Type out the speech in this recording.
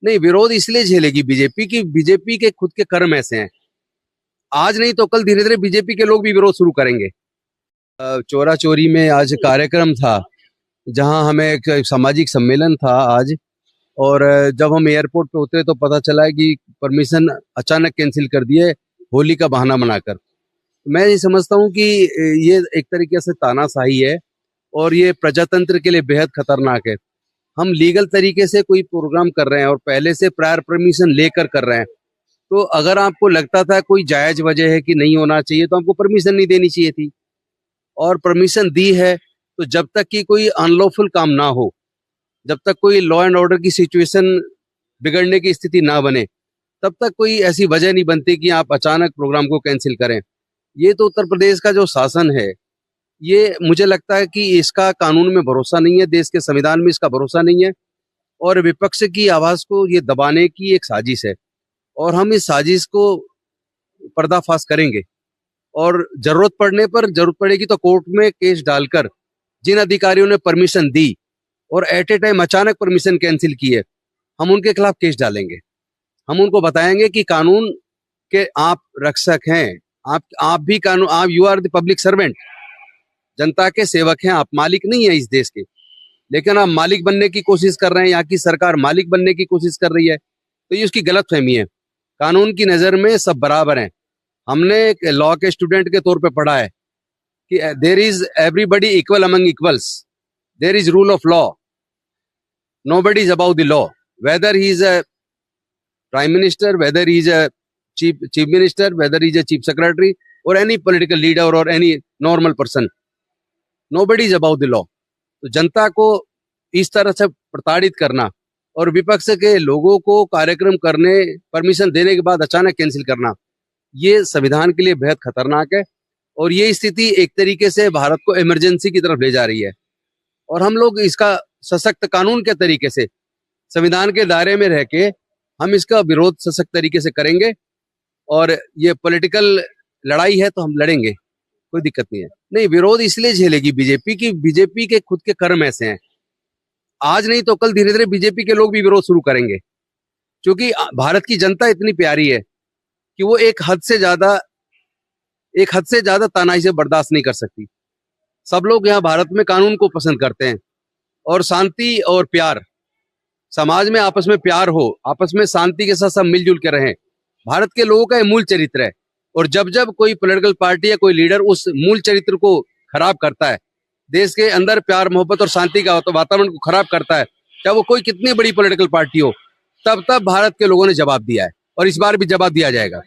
नहीं, विरोध इसलिए झेलेगी बीजेपी की बीजेपी के खुद के कर्म ऐसे हैं। आज नहीं तो कल धीरे धीरे बीजेपी के लोग भी विरोध शुरू करेंगे। चोरा चोरी में आज कार्यक्रम था, जहां हमें एक सामाजिक सम्मेलन था आज, और जब हम एयरपोर्ट पे उतरे तो पता चला कि परमिशन अचानक कैंसिल कर दिए होली का बहाना बनाकर। मैं ये समझता हूँ कि ये एक तरीके से तानाशाही है और ये प्रजातंत्र के लिए बेहद खतरनाक है। हम लीगल तरीके से कोई प्रोग्राम कर रहे हैं और पहले से प्रायर परमिशन लेकर कर रहे हैं, तो अगर आपको लगता था कोई जायज वजह है कि नहीं होना चाहिए तो आपको परमिशन नहीं देनी चाहिए थी, और परमिशन दी है तो जब तक कि कोई अनलॉफुल काम ना हो, जब तक कोई लॉ एंड ऑर्डर की सिचुएशन बिगड़ने की स्थिति ना बने, तब तक कोई ऐसी वजह नहीं बनती कि आप अचानक प्रोग्राम को कैंसिल करें। ये तो उत्तर प्रदेश का जो शासन है, ये मुझे लगता है कि इसका कानून में भरोसा नहीं है, देश के संविधान में इसका भरोसा नहीं है, और विपक्ष की आवाज को ये दबाने की एक साजिश है, और हम इस साजिश को पर्दाफाश करेंगे। और जरूरत पड़ेगी तो कोर्ट में केस डालकर जिन अधिकारियों ने परमिशन दी और एट ए टाइम अचानक परमिशन कैंसिल की है, हम उनके खिलाफ केस डालेंगे। हम उनको बताएंगे कि कानून के आप रक्षक हैं, आप भी कानून, आप you are the public servant, जनता के सेवक हैं, आप मालिक नहीं है इस देश के, लेकिन आप मालिक बनने की कोशिश कर रहे हैं, यहाँ की सरकार मालिक बनने की कोशिश कर रही है, तो ये उसकी गलतफहमी है। कानून की नजर में सब बराबर हैं। हमने एक लॉ के स्टूडेंट के तौर पे पढ़ा है कि there is everybody equal among equals, there is rule of law, nobody is about the law, whether he is a prime minister, whether he is a chief minister, whether he is a chief secretary और any political leader और any normal person, nobody is about the law. तो जनता को इस तरह से प्रताड़ित करना और विपक्ष के लोगों को कार्यक्रम करने परमिशन देने के बाद अचानक कैंसिल करना, ये संविधान के लिए बेहद खतरनाक है, और ये स्थिति एक तरीके से भारत को इमरजेंसी की तरफ ले जा रही है। और हम लोग इसका सशक्त कानून के तरीके से, संविधान के दायरे में रह के हम इसका विरोध सशक्त तरीके से करेंगे, और ये पॉलिटिकल लड़ाई है तो हम लड़ेंगे, कोई दिक्कत नहीं है। नहीं, विरोध इसलिए झेलेगी बीजेपी की बीजेपी के खुद के कर्म ऐसे हैं। आज नहीं तो कल धीरे धीरे बीजेपी के लोग भी विरोध शुरू करेंगे, क्योंकि भारत की जनता इतनी प्यारी है कि वो एक हद से ज्यादा तानाई से बर्दाश्त नहीं कर सकती। सब लोग यहाँ भारत में कानून को पसंद करते हैं, और शांति और प्यार, समाज में आपस में प्यार हो, आपस में शांति के साथ सब मिलजुल के रहें, भारत के लोगों का ये मूल चरित्र है। और जब जब कोई पॉलिटिकल पार्टी या कोई लीडर उस मूल चरित्र को खराब करता है, देश के अंदर प्यार मोहब्बत और शांति का वातावरण को खराब करता है, चाहे वो कोई कितनी बड़ी पॉलिटिकल पार्टी हो, तब भारत के लोगों ने जवाब दिया है, और इस बार भी जवाब दिया जाएगा।